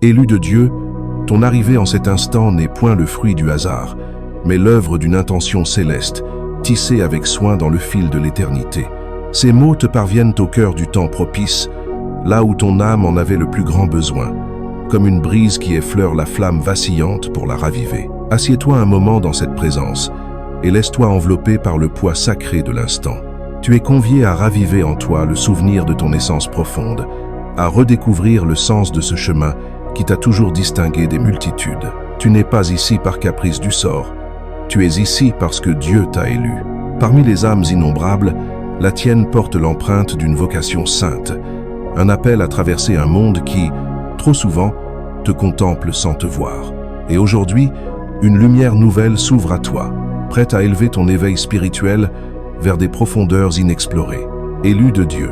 Élu de Dieu, ton arrivée en cet instant n'est point le fruit du hasard, mais l'œuvre d'une intention céleste, tissée avec soin dans le fil de l'éternité. Ces mots te parviennent au cœur du temps propice, là où ton âme en avait le plus grand besoin, comme une brise qui effleure la flamme vacillante pour la raviver. Assieds-toi un moment dans cette présence et laisse-toi envelopper par le poids sacré de l'instant. Tu es convié à raviver en toi le souvenir de ton essence profonde, à redécouvrir le sens de ce chemin qui t'a toujours distingué des multitudes. Tu n'es pas ici par caprice du sort, tu es ici parce que Dieu t'a élu. Parmi les âmes innombrables, la tienne porte l'empreinte d'une vocation sainte, un appel à traverser un monde qui, trop souvent, te contemple sans te voir. Et aujourd'hui, une lumière nouvelle s'ouvre à toi, prête à élever ton éveil spirituel vers des profondeurs inexplorées. Élu de Dieu,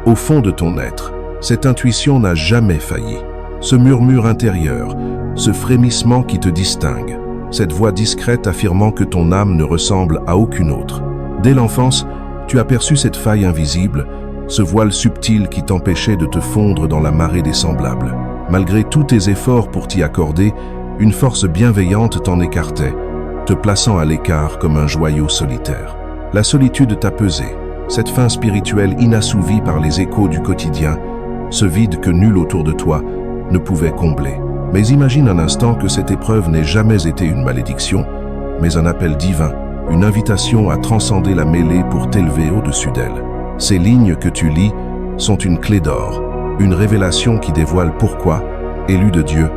au fond de ton être, cette intuition n'a jamais failli. Ce murmure intérieur, ce frémissement qui te distingue, cette voix discrète affirmant que ton âme ne ressemble à aucune autre. Dès l'enfance, tu as perçu cette faille invisible, ce voile subtil qui t'empêchait de te fondre dans la marée des semblables. Malgré tous tes efforts pour t'y accorder, une force bienveillante t'en écartait, te plaçant à l'écart comme un joyau solitaire. La solitude t'a pesé, cette faim spirituelle inassouvie par les échos du quotidien, ce vide que nul autour de toi ne pouvait combler. Mais imagine un instant que cette épreuve n'ait jamais été une malédiction, mais un appel divin, une invitation à transcender la mêlée pour t'élever au-dessus d'elle. Ces lignes que tu lis sont une clé d'or, une révélation qui dévoile pourquoi, élu de Dieu,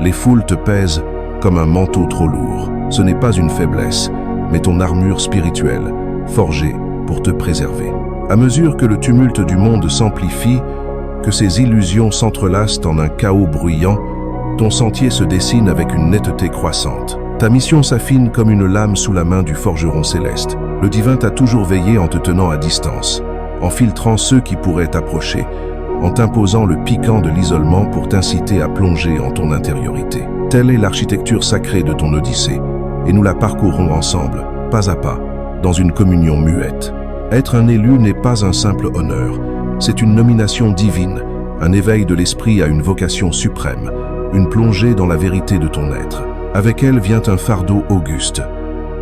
les foules te pèsent comme un manteau trop lourd. Ce n'est pas une faiblesse, mais ton armure spirituelle, forgée pour te préserver. À mesure que le tumulte du monde s'amplifie, que ces illusions s'entrelacent en un chaos bruyant, ton sentier se dessine avec une netteté croissante. Ta mission s'affine comme une lame sous la main du forgeron céleste. Le divin t'a toujours veillé en te tenant à distance, en filtrant ceux qui pourraient t'approcher, en t'imposant le piquant de l'isolement pour t'inciter à plonger en ton intériorité. Telle est l'architecture sacrée de ton Odyssée, et nous la parcourrons ensemble, pas à pas, dans une communion muette. Être un élu n'est pas un simple honneur, c'est une nomination divine, un éveil de l'esprit à une vocation suprême, une plongée dans la vérité de ton être. Avec elle vient un fardeau auguste.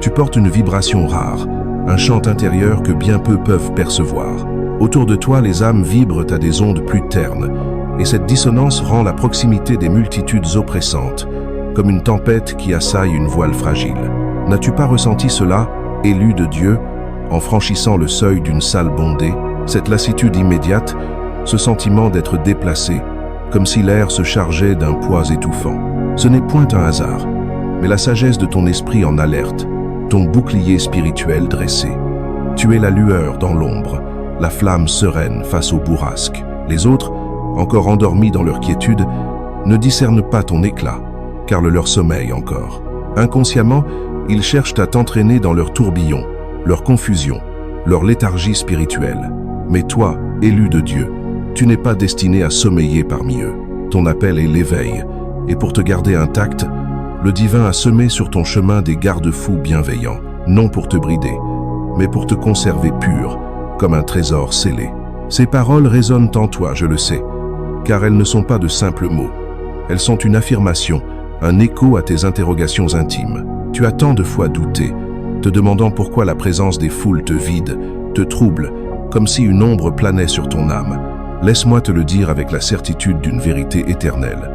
Tu portes une vibration rare, un chant intérieur que bien peu peuvent percevoir. Autour de toi, les âmes vibrent à des ondes plus ternes, et cette dissonance rend la proximité des multitudes oppressantes, comme une tempête qui assaille une voile fragile. N'as-tu pas ressenti cela, élu de Dieu, en franchissant le seuil d'une salle bondée, cette lassitude immédiate, ce sentiment d'être déplacé, comme si l'air se chargeait d'un poids étouffant? Ce n'est point un hasard, mais la sagesse de ton esprit en alerte, ton bouclier spirituel dressé. Tu es la lueur dans l'ombre, la flamme sereine face au bourrasque. Les autres, encore endormis dans leur quiétude, ne discernent pas ton éclat, car le leur sommeille encore. Inconsciemment, ils cherchent à t'entraîner dans leur tourbillon, leur confusion, leur léthargie spirituelle. Mais toi, élu de Dieu, tu n'es pas destiné à sommeiller parmi eux. Ton appel est l'éveil, et pour te garder intact, le divin a semé sur ton chemin des garde-fous bienveillants, non pour te brider, mais pour te conserver pur, comme un trésor scellé. Ces paroles résonnent en toi, je le sais, car elles ne sont pas de simples mots. Elles sont une affirmation, un écho à tes interrogations intimes. Tu as tant de fois douté, te demandant pourquoi la présence des foules te vide, te trouble, comme si une ombre planait sur ton âme. Laisse-moi te le dire avec la certitude d'une vérité éternelle.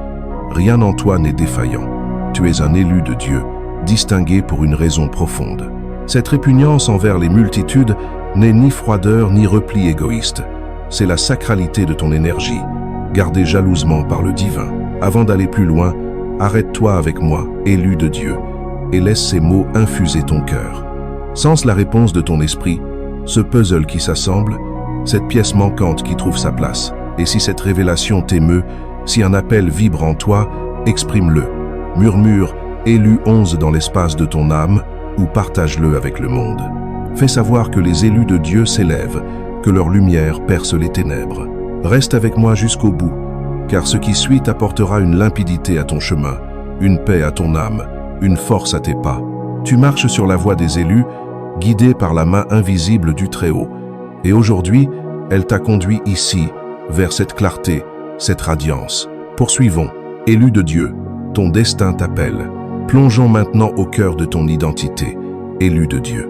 Rien en toi n'est défaillant. Tu es un élu de Dieu, distingué pour une raison profonde. Cette répugnance envers les multitudes n'est ni froideur ni repli égoïste. C'est la sacralité de ton énergie, gardée jalousement par le divin. Avant d'aller plus loin, arrête-toi avec moi, élu de Dieu, et laisse ces mots infuser ton cœur. Sens la réponse de ton esprit, ce puzzle qui s'assemble, cette pièce manquante qui trouve sa place. Et si cette révélation t'émeut, si un appel vibre en toi, exprime-le. Murmure, élu 11 dans l'espace de ton âme, ou partage-le avec le monde. Fais savoir que les élus de Dieu s'élèvent, que leur lumière perce les ténèbres. Reste avec moi jusqu'au bout, car ce qui suit t'apportera une limpidité à ton chemin, une paix à ton âme, une force à tes pas. Tu marches sur la voie des élus, guidé par la main invisible du Très-Haut. Et aujourd'hui, elle t'a conduit ici, vers cette clarté, cette radiance. Poursuivons, Élu de Dieu, ton destin t'appelle. Plongeons maintenant au cœur de ton identité, élu de Dieu.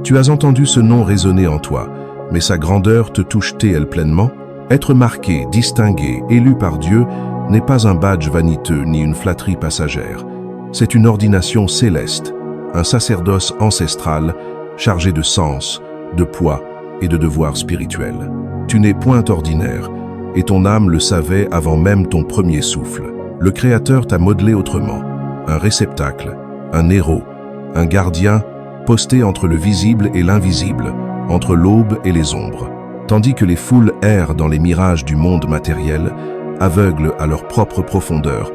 Tu as entendu ce nom résonner en toi, mais sa grandeur te touche-t-elle pleinement? Être marqué, distingué, élu par Dieu n'est pas un badge vaniteux ni une flatterie passagère. C'est une ordination céleste, un sacerdoce ancestral chargé de sens, de poids et de devoirs spirituels. Tu n'es point ordinaire, et ton âme le savait avant même ton premier souffle. Le Créateur t'a modelé autrement, un réceptacle, un héros, un gardien posté entre le visible et l'invisible, entre l'aube et les ombres. Tandis que les foules errent dans les mirages du monde matériel, aveugles à leur propre profondeur,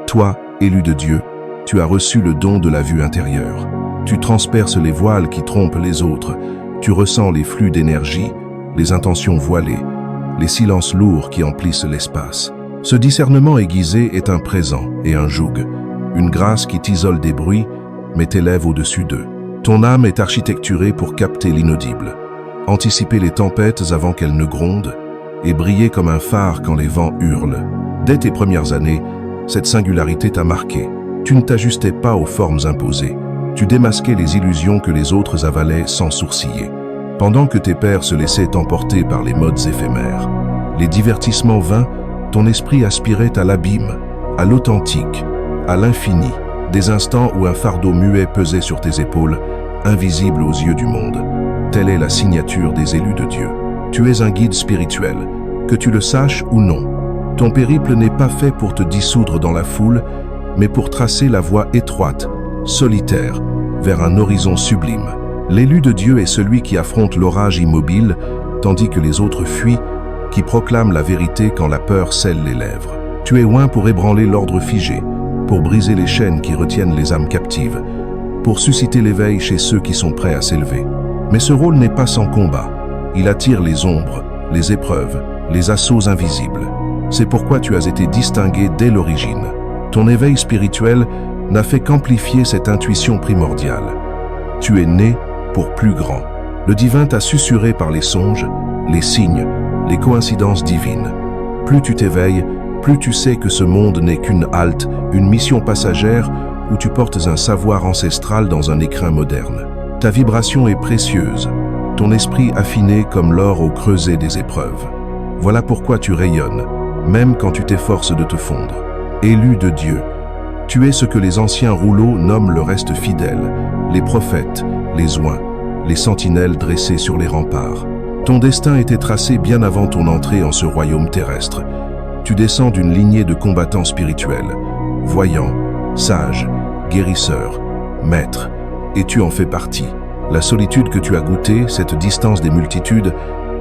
toi, élu de Dieu, tu as reçu le don de la vue intérieure. Tu transperces les voiles qui trompent les autres, tu ressens les flux d'énergie, les intentions voilées, les silences lourds qui emplissent l'espace. Ce discernement aiguisé est un présent et un joug, une grâce qui t'isole des bruits, mais t'élève au-dessus d'eux. Ton âme est architecturée pour capter l'inaudible, anticiper les tempêtes avant qu'elles ne grondent, et briller comme un phare quand les vents hurlent. Dès tes premières années, cette singularité t'a marqué. Tu ne t'ajustais pas aux formes imposées. Tu démasquais les illusions que les autres avalaient sans sourciller. Pendant que tes pairs se laissaient emporter par les modes éphémères, les divertissements vains, ton esprit aspirait à l'abîme, à l'authentique, à l'infini, des instants où un fardeau muet pesait sur tes épaules, invisible aux yeux du monde. Telle est la signature des élus de Dieu. Tu es un guide spirituel, que tu le saches ou non. Ton périple n'est pas fait pour te dissoudre dans la foule, mais pour tracer la voie étroite, solitaire, vers un horizon sublime. L'élu de Dieu est celui qui affronte l'orage immobile, tandis que les autres fuient, qui proclament la vérité quand la peur scelle les lèvres. Tu es oint pour ébranler l'ordre figé, pour briser les chaînes qui retiennent les âmes captives, pour susciter l'éveil chez ceux qui sont prêts à s'élever. Mais ce rôle n'est pas sans combat. Il attire les ombres, les épreuves, les assauts invisibles. C'est pourquoi tu as été distingué dès l'origine. Ton éveil spirituel n'a fait qu'amplifier cette intuition primordiale. Tu es né pour plus grand. Le divin t'a susurré par les songes, les signes, les coïncidences divines. Plus tu t'éveilles, plus tu sais que ce monde n'est qu'une halte, une mission passagère où tu portes un savoir ancestral dans un écrin moderne. Ta vibration est précieuse, ton esprit affiné comme l'or au creuset des épreuves. Voilà pourquoi tu rayonnes, même quand tu t'efforces de te fondre. Élu de Dieu, tu es ce que les anciens rouleaux nomment le reste fidèle, les prophètes, les oints, les sentinelles dressées sur les remparts. Ton destin était tracé bien avant ton entrée en ce royaume terrestre. Tu descends d'une lignée de combattants spirituels, voyants, sages, guérisseurs, maîtres, et tu en fais partie. La solitude que tu as goûtée, cette distance des multitudes,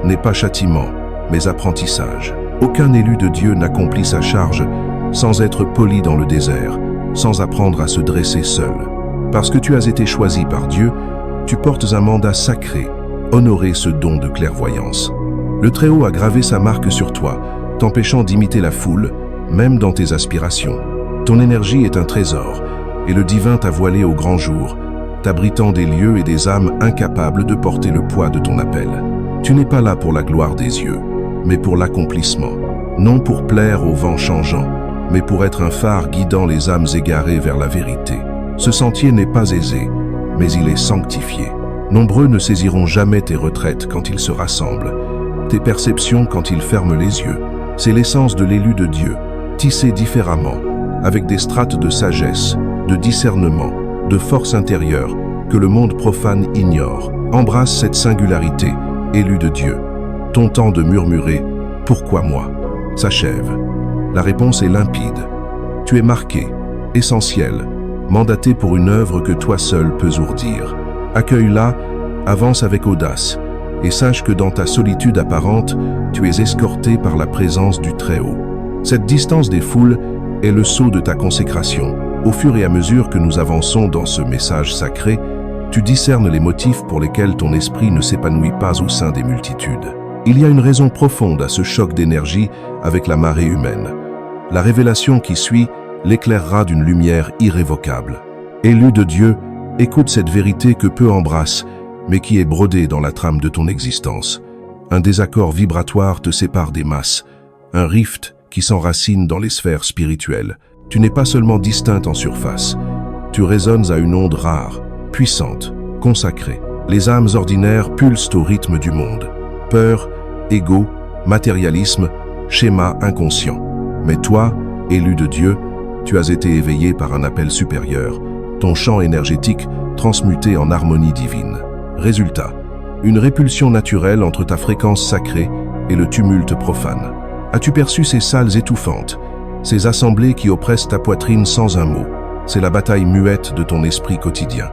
n'est pas châtiment, mais apprentissage. Aucun élu de Dieu n'accomplit sa charge sans être poli dans le désert, sans apprendre à se dresser seul. Parce que tu as été choisi par Dieu, tu portes un mandat sacré, honorer ce don de clairvoyance. Le Très-Haut a gravé sa marque sur toi, t'empêchant d'imiter la foule, même dans tes aspirations. Ton énergie est un trésor, et le divin t'a voilé au grand jour, t'abritant des lieux et des âmes incapables de porter le poids de ton appel. Tu n'es pas là pour la gloire des yeux, mais pour l'accomplissement. Non pour plaire au vent changeant, mais pour être un phare guidant les âmes égarées vers la vérité. Ce sentier n'est pas aisé, mais il est sanctifié. Nombreux ne saisiront jamais tes retraites quand ils se rassemblent, tes perceptions quand ils ferment les yeux. C'est l'essence de l'élu de Dieu, tissée différemment, avec des strates de sagesse, de discernement, de force intérieure que le monde profane ignore. Embrasse cette singularité, élu de Dieu. Ton temps de murmurer « Pourquoi moi ?» s'achève. La réponse est limpide. Tu es marqué, essentiel, mandaté pour une œuvre que toi seul peux ourdir. Accueille-la, avance avec audace, et sache que dans ta solitude apparente, tu es escorté par la présence du Très-Haut. Cette distance des foules est le sceau de ta consécration. Au fur et à mesure que nous avançons dans ce message sacré, tu discernes les motifs pour lesquels ton esprit ne s'épanouit pas au sein des multitudes. Il y a une raison profonde à ce choc d'énergie avec la marée humaine. La révélation qui suit l'éclairera d'une lumière irrévocable. Élu de Dieu, écoute cette vérité que peu embrassent, mais qui est brodée dans la trame de ton existence. Un désaccord vibratoire te sépare des masses, un rift qui s'enracine dans les sphères spirituelles. Tu n'es pas seulement distincte en surface, tu résonnes à une onde rare, puissante, consacrée. Les âmes ordinaires pulsent au rythme du monde. Peur, ego, matérialisme, schéma inconscient. Mais toi, élu de Dieu, tu as été éveillé par un appel supérieur, ton champ énergétique transmuté en harmonie divine. Résultat, une répulsion naturelle entre ta fréquence sacrée et le tumulte profane. As-tu perçu ces salles étouffantes, ces assemblées qui oppressent ta poitrine sans un mot? C'est la bataille muette de ton esprit quotidien.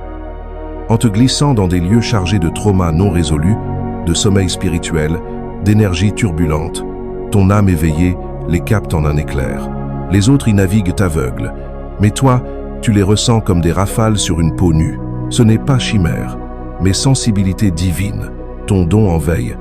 En te glissant dans des lieux chargés de traumas non résolus, de sommeil spirituel, d'énergie turbulente, ton âme éveillée les capte en un éclair. Les autres y naviguent aveugles, mais toi, tu les ressens comme des rafales sur une peau nue. Ce n'est pas chimère, mais sensibilité divine, ton don en veille,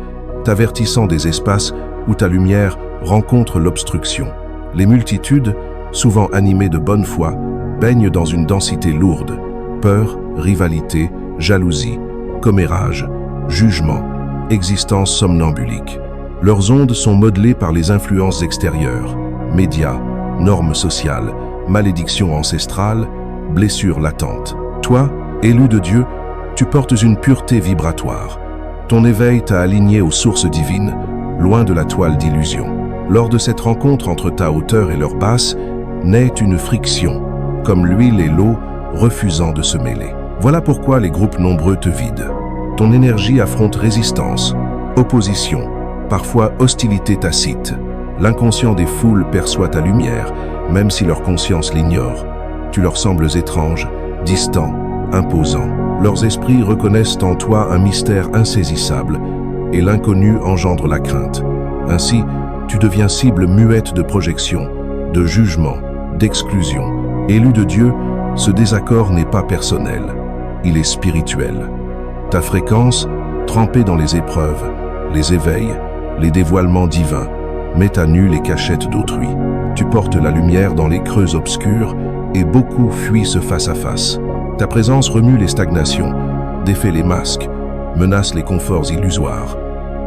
t'avertissant des espaces où ta lumière rencontre l'obstruction. Les multitudes, souvent animées de bonne foi, baignent dans une densité lourde. Peur, rivalité, jalousie, commérage, jugement, existence somnambulique. Leurs ondes sont modelées par les influences extérieures, médias, normes sociales, malédictions ancestrales, blessures latentes. Toi, élu de Dieu, tu portes une pureté vibratoire. Ton éveil t'a aligné aux sources divines, loin de la toile d'illusion. Lors de cette rencontre entre ta hauteur et leur basse, naît une friction, comme l'huile et l'eau refusant de se mêler. Voilà pourquoi les groupes nombreux te vident. Ton énergie affronte résistance, opposition, parfois hostilité tacite. L'inconscient des foules perçoit ta lumière, même si leur conscience l'ignore. Tu leur sembles étrange, distant, imposant. Leurs esprits reconnaissent en toi un mystère insaisissable, et l'inconnu engendre la crainte. Ainsi, tu deviens cible muette de projection, de jugement, d'exclusion. Élu de Dieu, ce désaccord n'est pas personnel, il est spirituel. Ta fréquence, trempée dans les épreuves, les éveils, les dévoilements divins, met à nu les cachettes d'autrui. Tu portes la lumière dans les creux obscurs et beaucoup fuient ce face-à-face. Ta présence remue les stagnations, défait les masques, menace les conforts illusoires.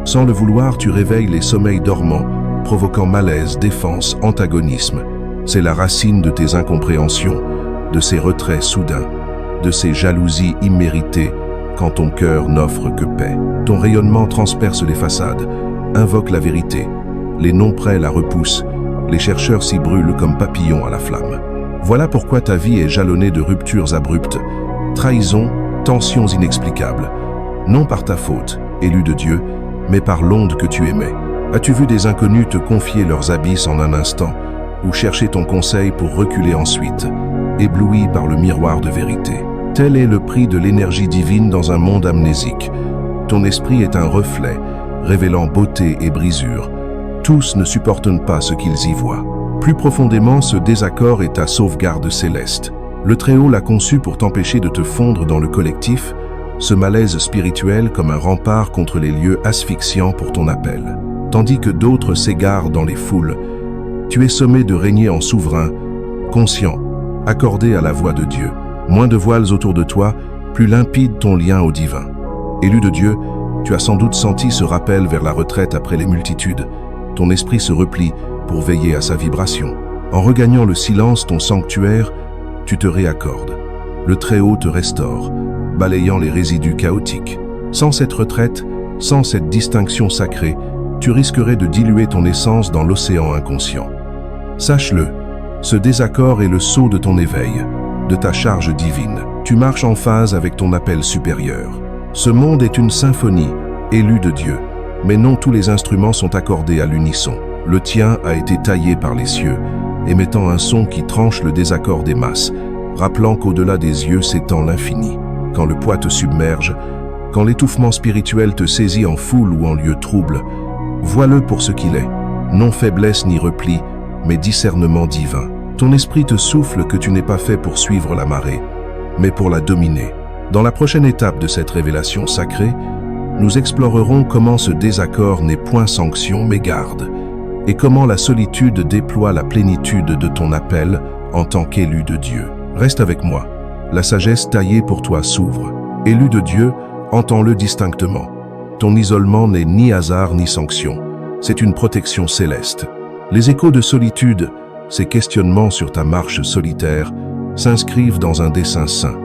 Sans le vouloir, tu réveilles les sommeils dormants, provoquant malaise, défense, antagonisme. C'est la racine de tes incompréhensions, de ces retraits soudains, de ces jalousies imméritées quand ton cœur n'offre que paix. Ton rayonnement transperce les façades, invoque la vérité. Les non-prêts la repoussent, les chercheurs s'y brûlent comme papillons à la flamme. Voilà pourquoi ta vie est jalonnée de ruptures abruptes, trahisons, tensions inexplicables. Non par ta faute, élu de Dieu, mais par l'onde que tu émets. As-tu vu des inconnus te confier leurs abysses en un instant, ou chercher ton conseil pour reculer ensuite, ébloui par le miroir de vérité? Tel est le prix de l'énergie divine dans un monde amnésique. Ton esprit est un reflet, révélant beauté et brisure. Tous ne supportent pas ce qu'ils y voient. Plus profondément, ce désaccord est ta sauvegarde céleste. Le Très-Haut l'a conçu pour t'empêcher de te fondre dans le collectif, ce malaise spirituel comme un rempart contre les lieux asphyxiants pour ton appel. Tandis que d'autres s'égarent dans les foules, tu es sommé de régner en souverain, conscient, accordé à la voix de Dieu. Moins de voiles autour de toi, plus limpide ton lien au divin. Élu de Dieu, tu as sans doute senti ce rappel vers la retraite après les multitudes. Ton esprit se replie pour veiller à sa vibration. En regagnant le silence, ton sanctuaire, tu te réaccordes. Le Très-Haut te restaure, balayant les résidus chaotiques. Sans cette retraite, sans cette distinction sacrée, tu risquerais de diluer ton essence dans l'océan inconscient. Sache-le, ce désaccord est le sceau de ton éveil, de ta charge divine. Tu marches en phase avec ton appel supérieur. Ce monde est une symphonie, élue de Dieu, mais non tous les instruments sont accordés à l'unisson. Le tien a été taillé par les cieux, émettant un son qui tranche le désaccord des masses, rappelant qu'au-delà des yeux s'étend l'infini. Quand le poids te submerge, quand l'étouffement spirituel te saisit en foule ou en lieu trouble, vois-le pour ce qu'il est, non faiblesse ni repli, mais discernement divin. Ton esprit te souffle que tu n'es pas fait pour suivre la marée, mais pour la dominer. Dans la prochaine étape de cette révélation sacrée, nous explorerons comment ce désaccord n'est point sanction mais garde, et comment la solitude déploie la plénitude de ton appel en tant qu'élu de Dieu. Reste avec moi, la sagesse taillée pour toi s'ouvre. Élu de Dieu, entends-le distinctement. Ton isolement n'est ni hasard ni sanction, c'est une protection céleste. Les échos de solitude, ces questionnements sur ta marche solitaire, s'inscrivent dans un dessein saint.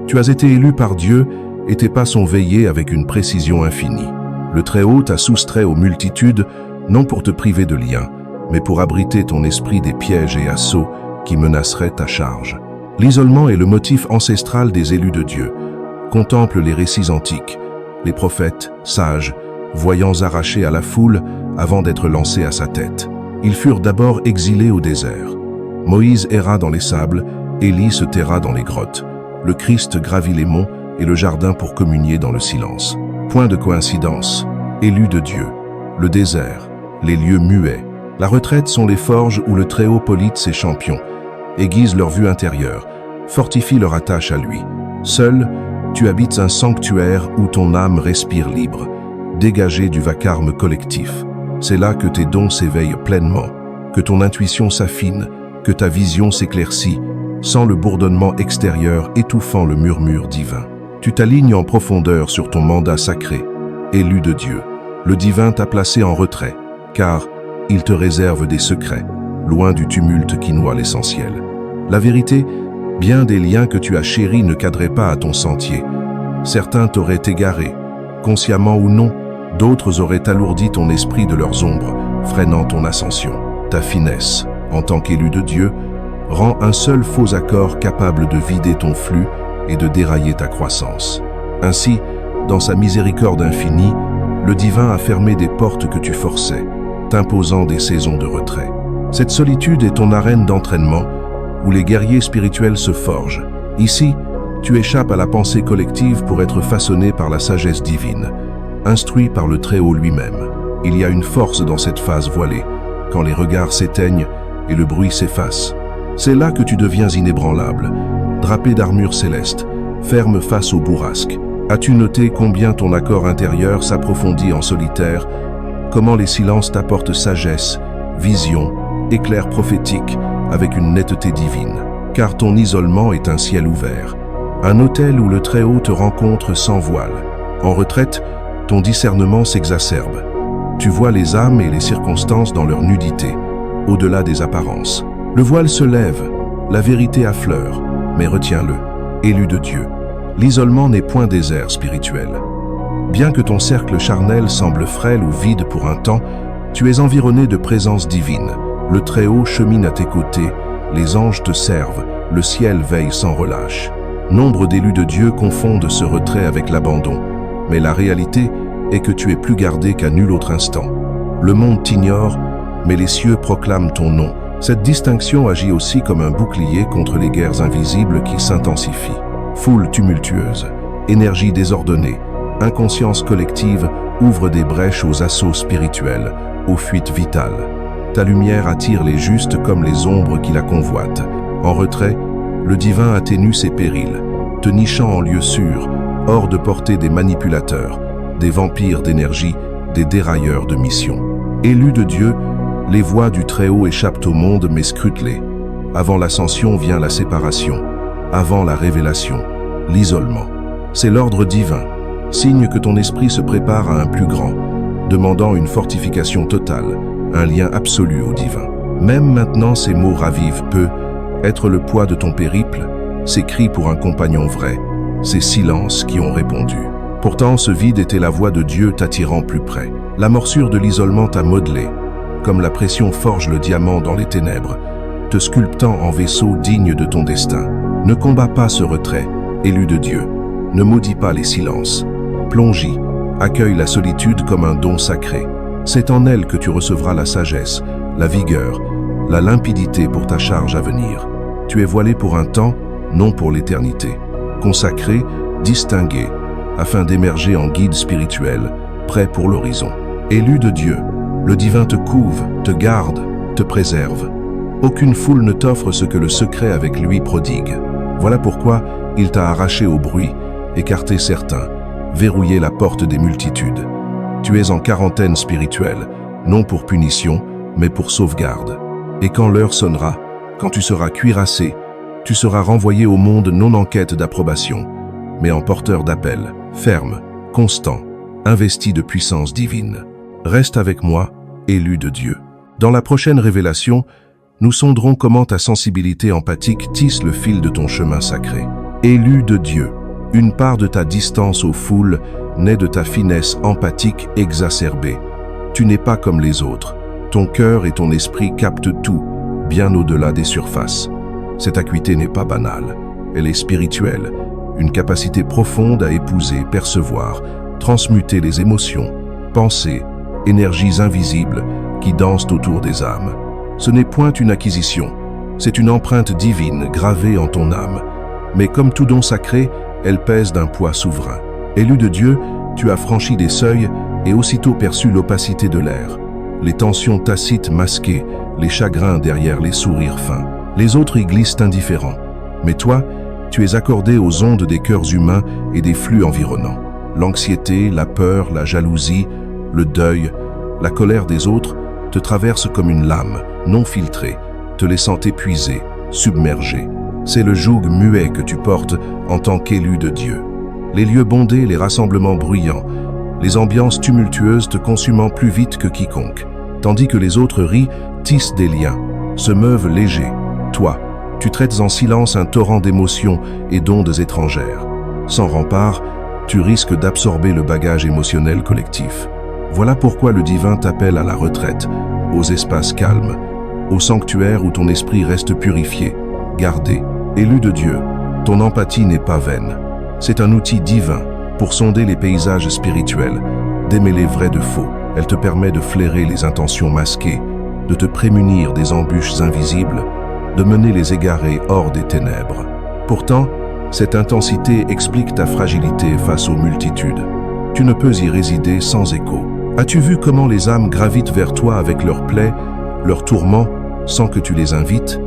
Tu as été élu par Dieu et tes pas sont veillés avec une précision infinie. Le Très-Haut t'a soustrait aux multitudes, non pour te priver de liens, mais pour abriter ton esprit des pièges et assauts qui menaceraient ta charge. L'isolement est le motif ancestral des élus de Dieu. Contemple les récits antiques, les prophètes, sages, voyants arrachés à la foule avant d'être lancés à sa tête. Ils furent d'abord exilés au désert. Moïse erra dans les sables, Élie se terra dans les grottes. Le Christ gravit les monts et le jardin pour communier dans le silence. Point de coïncidence. Élus de Dieu. Le désert, les lieux muets. La retraite sont les forges où le Très-Haut polite ses champions, aiguise leur vue intérieure, fortifie leur attache à lui. Seul, tu habites un sanctuaire où ton âme respire libre, dégagée du vacarme collectif. C'est là que tes dons s'éveillent pleinement, que ton intuition s'affine, que ta vision s'éclaircit, sans le bourdonnement extérieur étouffant le murmure divin. Tu t'alignes en profondeur sur ton mandat sacré, élu de Dieu. Le divin t'a placé en retrait, car il te réserve des secrets, loin du tumulte qui noie l'essentiel. La vérité, bien des liens que tu as chéris ne cadraient pas à ton sentier. Certains t'auraient égaré, consciemment ou non, d'autres auraient alourdi ton esprit de leurs ombres, freinant ton ascension. Ta finesse, en tant qu'élu de Dieu, rend un seul faux accord capable de vider ton flux et de dérailler ta croissance. Ainsi, dans sa miséricorde infinie, le divin a fermé des portes que tu forçais, t'imposant des saisons de retrait. Cette solitude est ton arène d'entraînement, où les guerriers spirituels se forgent. Ici, tu échappes à la pensée collective pour être façonné par la sagesse divine, instruit par le Très-Haut lui-même. Il y a une force dans cette phase voilée, quand les regards s'éteignent et le bruit s'efface. C'est là que tu deviens inébranlable, drapé d'armure céleste, ferme face au bourrasque. As-tu noté combien ton accord intérieur s'approfondit en solitaire, comment les silences t'apportent sagesse, vision, éclair prophétique, avec une netteté divine? Car ton isolement est un ciel ouvert, un autel où le Très-Haut te rencontre sans voile. En retraite, ton discernement s'exacerbe. Tu vois les âmes et les circonstances dans leur nudité, au-delà des apparences. Le voile se lève, la vérité affleure, mais retiens-le, élu de Dieu. L'isolement n'est point désert spirituel. Bien que ton cercle charnel semble frêle ou vide pour un temps, tu es environné de présence divine. Le Très-Haut chemine à tes côtés, les anges te servent, le ciel veille sans relâche. Nombre d'élus de Dieu confondent ce retrait avec l'abandon, mais la réalité est que tu es plus gardé qu'à nul autre instant. Le monde t'ignore, mais les cieux proclament ton nom. Cette distinction agit aussi comme un bouclier contre les guerres invisibles qui s'intensifient. Foule tumultueuse, énergie désordonnée, inconscience collective ouvre des brèches aux assauts spirituels, aux fuites vitales. Ta lumière attire les justes comme les ombres qui la convoitent. En retrait, le divin atténue ses périls, te nichant en lieu sûr, hors de portée des manipulateurs, des vampires d'énergie, des dérailleurs de mission. Élus de Dieu, les voies du Très-Haut échappent au monde mais scrute-les. Avant l'ascension vient la séparation, avant la révélation, l'isolement. C'est l'ordre divin, signe que ton esprit se prépare à un plus grand, demandant une fortification totale, un lien absolu au divin. Même maintenant ces mots ravivent peu, être le poids de ton périple, ces cris pour un compagnon vrai, ces silences qui ont répondu. Pourtant ce vide était la voix de Dieu t'attirant plus près. La morsure de l'isolement t'a modelé, comme la pression forge le diamant dans les ténèbres, te sculptant en vaisseau digne de ton destin. Ne combats pas ce retrait, élu de Dieu. Ne maudis pas les silences. Plonge-y, accueille la solitude comme un don sacré. C'est en elle que tu recevras la sagesse, la vigueur, la limpidité pour ta charge à venir. Tu es voilé pour un temps, non pour l'éternité. Consacré, distingué, afin d'émerger en guide spirituel, prêt pour l'horizon. Élu de Dieu, le divin te couve, te garde, te préserve. Aucune foule ne t'offre ce que le secret avec lui prodigue. Voilà pourquoi il t'a arraché au bruit, écarté certains, verrouillé la porte des multitudes. Tu es en quarantaine spirituelle, non pour punition, mais pour sauvegarde. Et quand l'heure sonnera, quand tu seras cuirassé, tu seras renvoyé au monde non en quête d'approbation, mais en porteur d'appel, ferme, constant, investi de puissance divine. Reste avec moi, élu de Dieu. Dans la prochaine révélation, nous sonderons comment ta sensibilité empathique tisse le fil de ton chemin sacré. Élu de Dieu, une part de ta distance aux foules naît de ta finesse empathique exacerbée. Tu n'es pas comme les autres. Ton cœur et ton esprit captent tout, bien au-delà des surfaces. Cette acuité n'est pas banale, elle est spirituelle, une capacité profonde à épouser, percevoir, transmuter les émotions, pensées, énergies invisibles qui dansent autour des âmes. Ce n'est point une acquisition, c'est une empreinte divine gravée en ton âme. Mais comme tout don sacré, elle pèse d'un poids souverain. Élu de Dieu, tu as franchi des seuils et aussitôt perçu l'opacité de l'air. Les tensions tacites masquées, les chagrins derrière les sourires fins. Les autres y glissent indifférents. Mais toi, tu es accordé aux ondes des cœurs humains et des flux environnants. L'anxiété, la peur, la jalousie, le deuil, la colère des autres te traversent comme une lame, non filtrée, te laissant épuisé, submergé. C'est le joug muet que tu portes en tant qu'élu de Dieu. Les lieux bondés, les rassemblements bruyants, les ambiances tumultueuses te consumant plus vite que quiconque. Tandis que les autres rient, tissent des liens, se meuvent légers. Toi, tu traites en silence un torrent d'émotions et d'ondes étrangères. Sans rempart, tu risques d'absorber le bagage émotionnel collectif. Voilà pourquoi le divin t'appelle à la retraite, aux espaces calmes, au sanctuaire où ton esprit reste purifié, gardé. Élu de Dieu, ton empathie n'est pas vaine. C'est un outil divin pour sonder les paysages spirituels, démêler vrai de faux. Elle te permet de flairer les intentions masquées, de te prémunir des embûches invisibles, de mener les égarés hors des ténèbres. Pourtant, cette intensité explique ta fragilité face aux multitudes. Tu ne peux y résider sans écho. As-tu vu comment les âmes gravitent vers toi avec leurs plaies, leurs tourments, sans que tu les invites?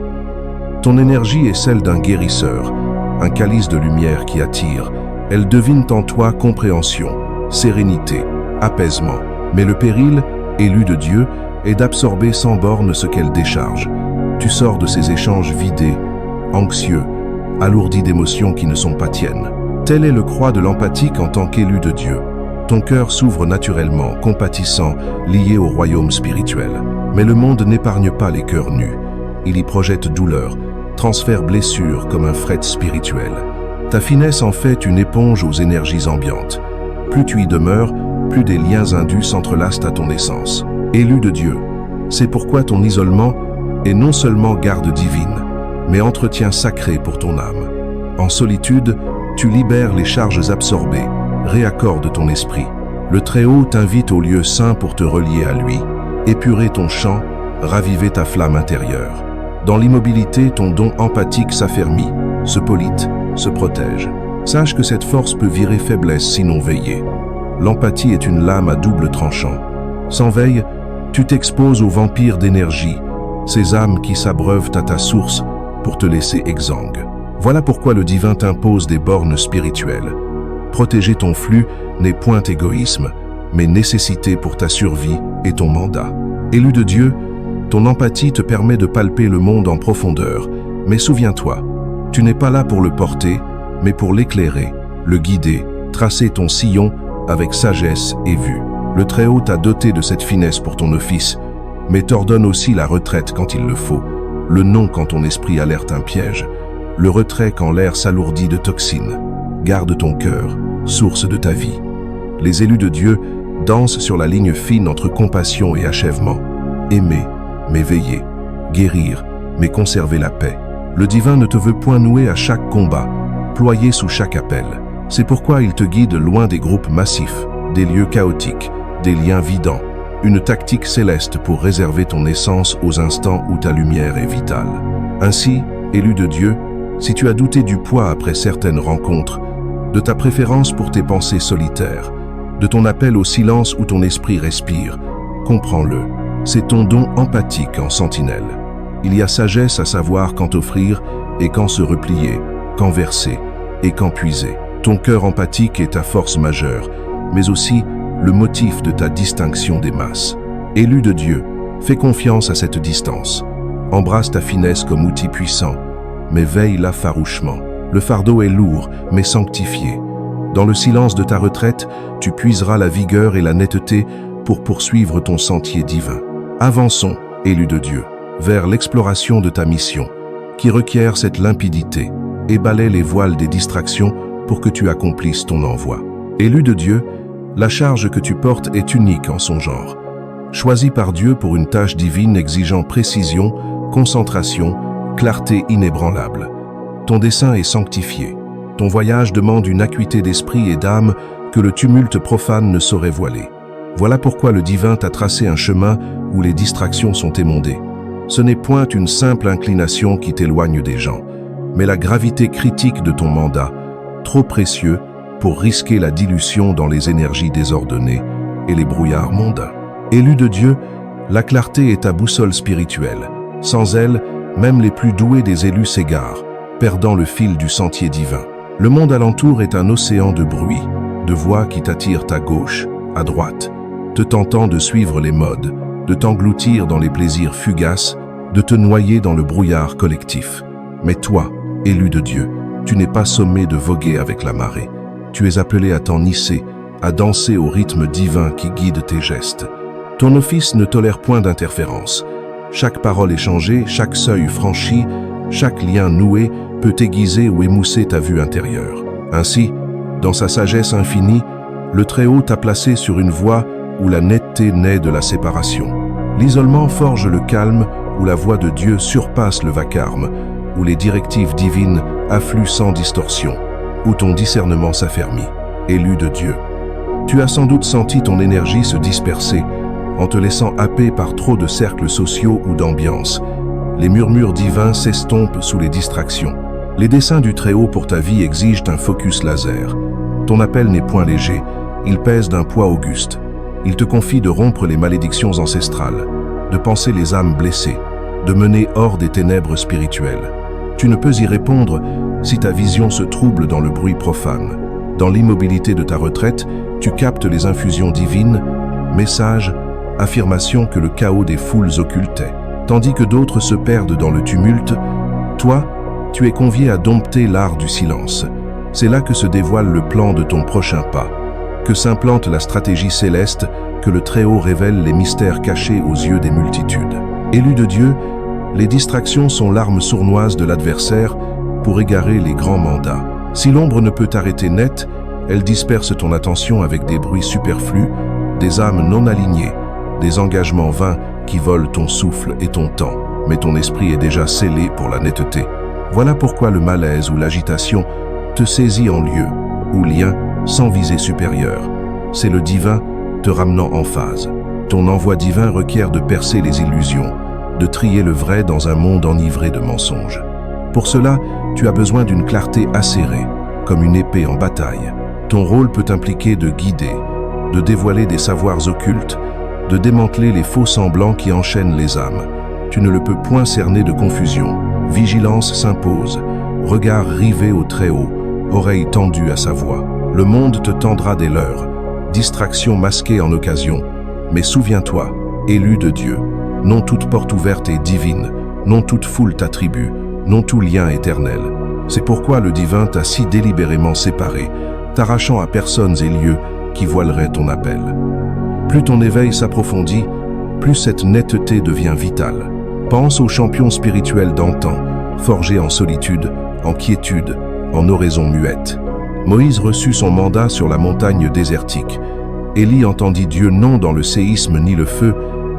Ton énergie est celle d'un guérisseur, un calice de lumière qui attire. Elles devinent en toi compréhension, sérénité, apaisement. Mais le péril, élu de Dieu, est d'absorber sans borne ce qu'elle décharge. Tu sors de ces échanges vidés, anxieux, alourdis d'émotions qui ne sont pas tiennes. Tel est le croix de l'empathique en tant qu'élu de Dieu. Ton cœur s'ouvre naturellement, compatissant, lié au royaume spirituel. Mais le monde n'épargne pas les cœurs nus. Il y projette douleur, transfère blessures comme un fret spirituel. Ta finesse en fait une éponge aux énergies ambiantes. Plus tu y demeures, plus des liens indus s'entrelacent à ton essence. Élu de Dieu, c'est pourquoi ton isolement est non seulement garde divine, mais entretien sacré pour ton âme. En solitude, tu libères les charges absorbées, réaccordes ton esprit. Le Très-Haut t'invite au lieu saint pour te relier à lui, épurer ton chant, raviver ta flamme intérieure. Dans l'immobilité, ton don empathique s'affermit, se polite, se protège. Sache que cette force peut virer faiblesse sinon veiller. L'empathie est une lame à double tranchant. Sans veille, tu t'exposes aux vampires d'énergie, ces âmes qui s'abreuvent à ta source pour te laisser exsangue. Voilà pourquoi le divin t'impose des bornes spirituelles. Protéger ton flux n'est point égoïsme, mais nécessité pour ta survie et ton mandat. Élu de Dieu, ton empathie te permet de palper le monde en profondeur, mais souviens-toi, tu n'es pas là pour le porter, mais pour l'éclairer, le guider, tracer ton sillon avec sagesse et vue. Le Très-Haut t'a doté de cette finesse pour ton office, mais t'ordonne aussi la retraite quand il le faut, le non quand ton esprit alerte un piège, le retrait quand l'air s'alourdit de toxines. Garde ton cœur, source de ta vie. Les élus de Dieu dansent sur la ligne fine entre compassion et achèvement. Aimer, mais veiller. Guérir, mais conserver la paix. Le divin ne te veut point nouer à chaque combat, ployer sous chaque appel. C'est pourquoi il te guide loin des groupes massifs, des lieux chaotiques, des liens vidants. Une tactique céleste pour réserver ton essence aux instants où ta lumière est vitale. Ainsi, élu de Dieu, si tu as douté du poids après certaines rencontres, de ta préférence pour tes pensées solitaires, de ton appel au silence où ton esprit respire, comprends-le, c'est ton don empathique en sentinelle. Il y a sagesse à savoir quand offrir et quand se replier, quand verser et quand puiser. Ton cœur empathique est ta force majeure, mais aussi le motif de ta distinction des masses. Élu de Dieu, fais confiance à cette distance. Embrasse ta finesse comme outil puissant, mais veille-la farouchement. Le fardeau est lourd, mais sanctifié. Dans le silence de ta retraite, tu puiseras la vigueur et la netteté pour poursuivre ton sentier divin. Avançons, élu de Dieu, vers l'exploration de ta mission, qui requiert cette limpidité et balaie les voiles des distractions pour que tu accomplisses ton envoi. Élu de Dieu, la charge que tu portes est unique en son genre. Choisi par Dieu pour une tâche divine exigeant précision, concentration, clarté inébranlable. Ton dessein est sanctifié. Ton voyage demande une acuité d'esprit et d'âme que le tumulte profane ne saurait voiler. Voilà pourquoi le divin t'a tracé un chemin où les distractions sont émondées. Ce n'est point une simple inclination qui t'éloigne des gens, mais la gravité critique de ton mandat, trop précieux pour risquer la dilution dans les énergies désordonnées et les brouillards mondains. Élu de Dieu, la clarté est ta boussole spirituelle. Sans elle, même les plus doués des élus s'égarent, perdant le fil du sentier divin. Le monde alentour est un océan de bruit, de voix qui t'attirent à gauche, à droite, te tentant de suivre les modes, de t'engloutir dans les plaisirs fugaces, de te noyer dans le brouillard collectif. Mais toi, élu de Dieu, tu n'es pas sommé de voguer avec la marée. Tu es appelé à t'ennisser, à danser au rythme divin qui guide tes gestes. Ton office ne tolère point d'interférence. Chaque parole échangée, chaque seuil franchi, chaque lien noué peut aiguiser ou émousser ta vue intérieure. Ainsi, dans sa sagesse infinie, le Très-Haut t'a placé sur une voie où la netteté naît de la séparation. L'isolement forge le calme, où la voix de Dieu surpasse le vacarme, où les directives divines affluent sans distorsion, où ton discernement s'affermit. Élu de Dieu, tu as sans doute senti ton énergie se disperser en te laissant happer par trop de cercles sociaux ou d'ambiance. Les murmures divins s'estompent sous les distractions. Les desseins du Très-Haut pour ta vie exigent un focus laser. Ton appel n'est point léger, il pèse d'un poids auguste. Il te confie de rompre les malédictions ancestrales, de panser les âmes blessées, de mener hors des ténèbres spirituelles. Tu ne peux y répondre si ta vision se trouble dans le bruit profane. Dans l'immobilité de ta retraite, tu captes les infusions divines, messages, affirmations que le chaos des foules occultait. Tandis que d'autres se perdent dans le tumulte, toi, tu es convié à dompter l'art du silence. C'est là que se dévoile le plan de ton prochain pas, que s'implante la stratégie céleste, que le Très-Haut révèle les mystères cachés aux yeux des multitudes. Élu de Dieu, les distractions sont l'arme sournoise de l'adversaire pour égarer les grands mandats. Si l'ombre ne peut t'arrêter net, elle disperse ton attention avec des bruits superflus, des âmes non alignées, des engagements vains qui volent ton souffle et ton temps, mais ton esprit est déjà scellé pour la netteté. Voilà pourquoi le malaise ou l'agitation te saisit en lieu ou lien sans visée supérieure. C'est le divin te ramenant en phase. Ton envoi divin requiert de percer les illusions, de trier le vrai dans un monde enivré de mensonges. Pour cela, tu as besoin d'une clarté acérée, comme une épée en bataille. Ton rôle peut impliquer de guider, de dévoiler des savoirs occultes, de démanteler les faux semblants qui enchaînent les âmes. Tu ne le peux point cerner de confusion. Vigilance s'impose, regard rivé au Très-Haut, oreille tendue à sa voix. Le monde te tendra des leurs, distraction masquée en occasion. Mais souviens-toi, élu de Dieu, non toute porte ouverte est divine, non toute foule t'attribue, non tout lien éternel. C'est pourquoi le divin t'a si délibérément séparé, t'arrachant à personnes et lieux qui voileraient ton appel. Plus ton éveil s'approfondit, plus cette netteté devient vitale. Pense aux champions spirituels d'antan, forgés en solitude, en quiétude, en oraison muette. Moïse reçut son mandat sur la montagne désertique. Élie entendit Dieu non dans le séisme ni le feu,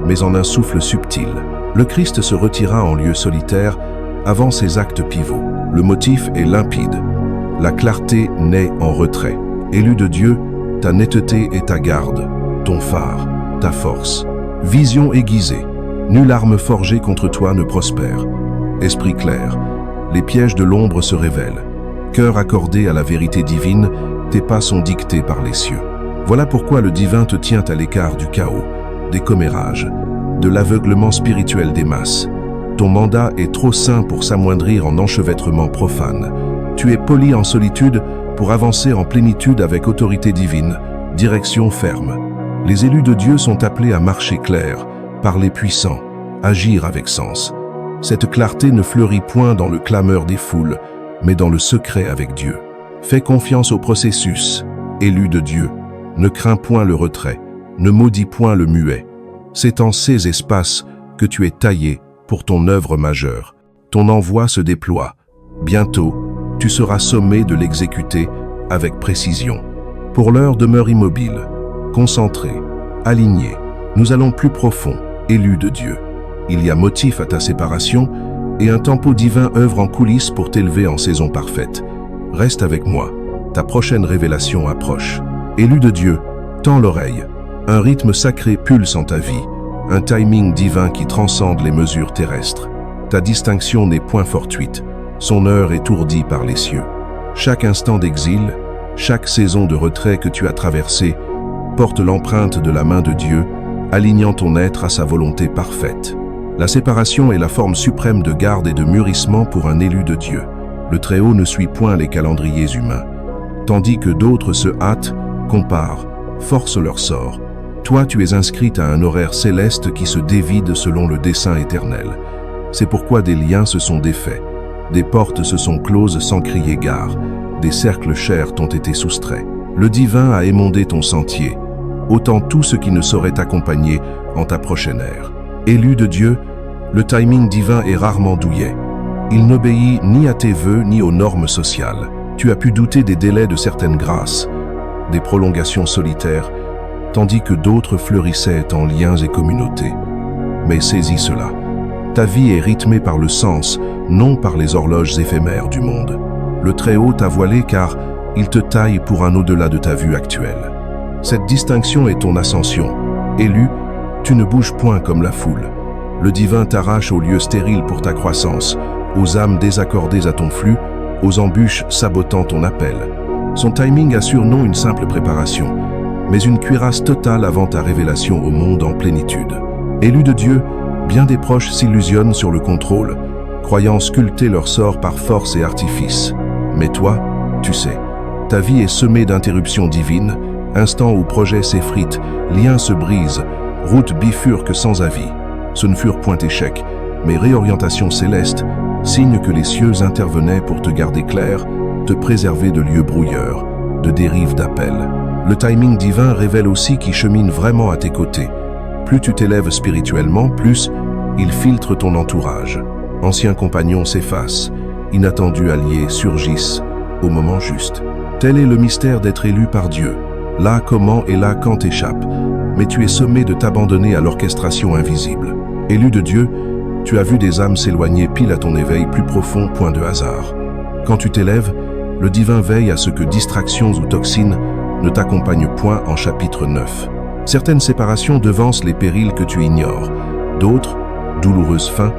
mais en un souffle subtil. Le Christ se retira en lieu solitaire avant ses actes pivots. Le motif est limpide. La clarté naît en retrait. Élu de Dieu, ta netteté est ta garde, ton phare, ta force. Vision aiguisée. Nulle arme forgée contre toi ne prospère. Esprit clair. Les pièges de l'ombre se révèlent. Cœur accordé à la vérité divine, tes pas sont dictés par les cieux. Voilà pourquoi le divin te tient à l'écart du chaos, des commérages, de l'aveuglement spirituel des masses. Ton mandat est trop saint pour s'amoindrir en enchevêtrement profane. Tu es poli en solitude pour avancer en plénitude avec autorité divine, direction ferme. Les élus de Dieu sont appelés à marcher clair, parler puissant, agir avec sens. Cette clarté ne fleurit point dans le clameur des foules, mais dans le secret avec Dieu. Fais confiance au processus, élu de Dieu. Ne crains point le retrait, ne maudis point le muet. C'est en ces espaces que tu es taillé pour ton œuvre majeure. Ton envoi se déploie. Bientôt, tu seras sommé de l'exécuter avec précision. Pour l'heure, demeure immobile, concentré, aligné. Nous allons plus profond, élu de Dieu. Il y a motif à ta séparation et un tempo divin œuvre en coulisses pour t'élever en saison parfaite. Reste avec moi, ta prochaine révélation approche. Élu de Dieu, tends l'oreille. Un rythme sacré pulse en ta vie, un timing divin qui transcende les mesures terrestres. Ta distinction n'est point fortuite, son heure est ourdie par les cieux. Chaque instant d'exil, chaque saison de retrait que tu as traversée, porte l'empreinte de la main de Dieu, alignant ton être à sa volonté parfaite. La séparation est la forme suprême de garde et de mûrissement pour un élu de Dieu. Le Très-Haut ne suit point les calendriers humains. Tandis que d'autres se hâtent, comparent, forcent leur sort. Toi, tu es inscrite à un horaire céleste qui se dévide selon le dessein éternel. C'est pourquoi des liens se sont défaits, des portes se sont closes sans crier gare, des cercles chers t'ont été soustraits. Le divin a émondé ton sentier, autant tout ce qui ne saurait t'accompagner en ta prochaine ère. Élu de Dieu, le timing divin est rarement douillet. Il n'obéit ni à tes vœux ni aux normes sociales. Tu as pu douter des délais de certaines grâces, des prolongations solitaires, tandis que d'autres fleurissaient en liens et communautés. Mais saisis cela. Ta vie est rythmée par le sens, non par les horloges éphémères du monde. Le Très-Haut t'a voilé car il te taille pour un au-delà de ta vue actuelle. Cette distinction est ton ascension. Élu, tu ne bouges point comme la foule. Le divin t'arrache aux lieux stériles pour ta croissance, aux âmes désaccordées à ton flux, aux embûches sabotant ton appel. Son timing assure non une simple préparation, mais une cuirasse totale avant ta révélation au monde en plénitude. Élu de Dieu, bien des proches s'illusionnent sur le contrôle, croyant sculpter leur sort par force et artifice. Mais toi, tu sais, ta vie est semée d'interruptions divines, instants où projets s'effritent, liens se brisent, routes bifurquent sans avis. Ce ne furent point échecs, mais réorientations célestes, signe que les cieux intervenaient pour te garder clair, te préserver de lieux brouilleurs, de dérives d'appel. Le timing divin révèle aussi qui chemine vraiment à tes côtés. Plus tu t'élèves spirituellement, plus il filtre ton entourage. Anciens compagnons s'effacent, inattendus alliés surgissent au moment juste. Tel est le mystère d'être élu par Dieu. Là comment et là quand t'échappe, mais tu es sommé de t'abandonner à l'orchestration invisible. Élu de Dieu, tu as vu des âmes s'éloigner pile à ton éveil plus profond, point de hasard. Quand tu t'élèves, le divin veille à ce que distractions ou toxines ne t'accompagnent point en chapitre 9. Certaines séparations devancent les périls que tu ignores. D'autres, douloureuses fins,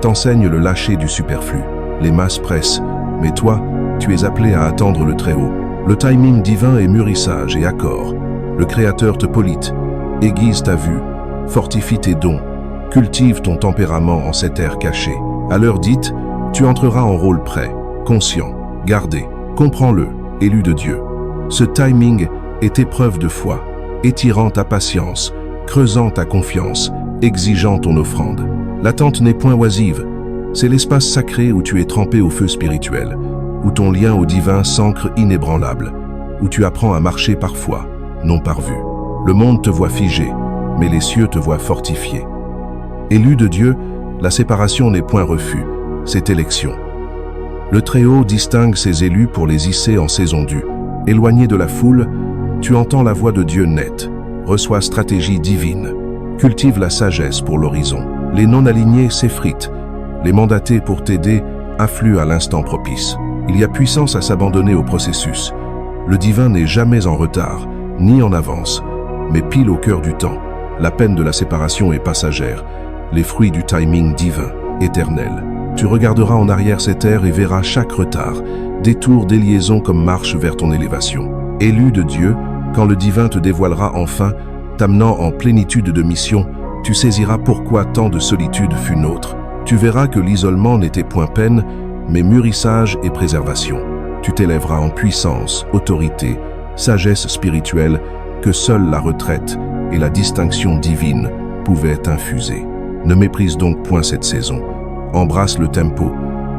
t'enseignent le lâcher du superflu. Les masses pressent, mais toi, tu es appelé à attendre le Très-Haut. Le timing divin est mûrissage et accord. Le Créateur te polite, aiguise ta vue, fortifie tes dons, cultive ton tempérament en cette ère cachée. À l'heure dite, tu entreras en rôle prêt, conscient, gardé. Comprends-le, élu de Dieu. Ce timing est épreuve de foi, étirant ta patience, creusant ta confiance, exigeant ton offrande. L'attente n'est point oisive, c'est l'espace sacré où tu es trempé au feu spirituel, où ton lien au divin s'ancre inébranlable, où tu apprends à marcher par foi, non par vue. Le monde te voit figé, mais les cieux te voient fortifié. Élu de Dieu, la séparation n'est point refus, c'est élection. Le Très-Haut distingue ses élus pour les hisser en saison due. Éloigné de la foule, tu entends la voix de Dieu nette, reçois stratégie divine, cultive la sagesse pour l'horizon. Les non-alignés s'effritent, les mandatés pour t'aider affluent à l'instant propice. Il y a puissance à s'abandonner au processus. Le divin n'est jamais en retard, ni en avance, mais pile au cœur du temps. La peine de la séparation est passagère, les fruits du timing divin, éternel. Tu regarderas en arrière cette ère et verras chaque retard, détour, déliaison comme marche vers ton élévation. Élu de Dieu, quand le divin te dévoilera enfin, t'amenant en plénitude de mission, tu saisiras pourquoi tant de solitude fut nôtre. Tu verras que l'isolement n'était point peine, mais mûrissage et préservation. Tu t'élèveras en puissance, autorité, sagesse spirituelle que seule la retraite et la distinction divine pouvaient infuser. Ne méprise donc point cette saison. Embrasse le tempo,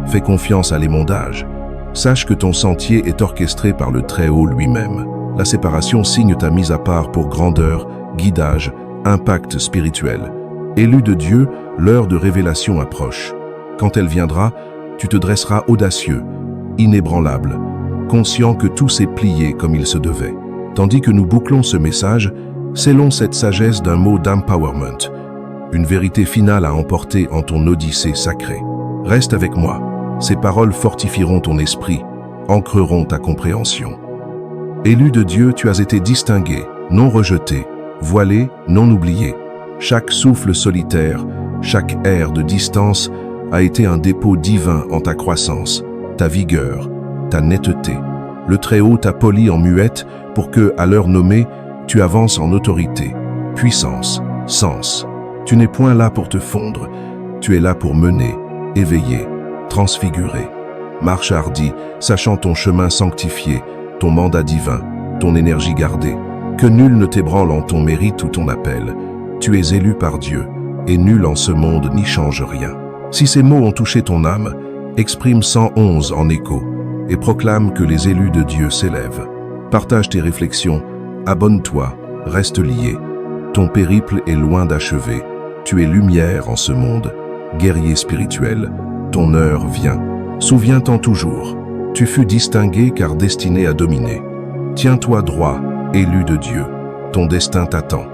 fais confiance à l'émondage. Sache que ton sentier est orchestré par le Très-Haut lui-même. La séparation signe ta mise à part pour grandeur, guidage, impact spirituel. Élu de Dieu, l'heure de révélation approche. Quand elle viendra, tu te dresseras audacieux, inébranlable, conscient que tout s'est plié comme il se devait. Tandis que nous bouclons ce message, scellons cette sagesse d'un mot d'empowerment, une vérité finale à emporter en ton odyssée sacrée. Reste avec moi, ces paroles fortifieront ton esprit, ancreront ta compréhension. Élu de Dieu, tu as été distingué, non rejeté, voilé, non oublié. Chaque souffle solitaire, chaque air de distance a été un dépôt divin en ta croissance, ta vigueur, ta netteté. Le Très-Haut t'a poli en muette pour que, à l'heure nommée, tu avances en autorité, puissance, sens. Tu n'es point là pour te fondre, tu es là pour mener, éveiller, transfigurer. Marche hardi, sachant ton chemin sanctifié, ton mandat divin, ton énergie gardée. Que nul ne t'ébranle en ton mérite ou ton appel. Tu es élu par Dieu, et nul en ce monde n'y change rien. Si ces mots ont touché ton âme, exprime 111 en écho, et proclame que les élus de Dieu s'élèvent. Partage tes réflexions, abonne-toi, reste lié. Ton périple est loin d'achever. Tu es lumière en ce monde, guerrier spirituel. Ton heure vient. Souviens-t'en toujours. Tu fus distingué car destiné à dominer. Tiens-toi droit, élu de Dieu. Ton destin t'attend.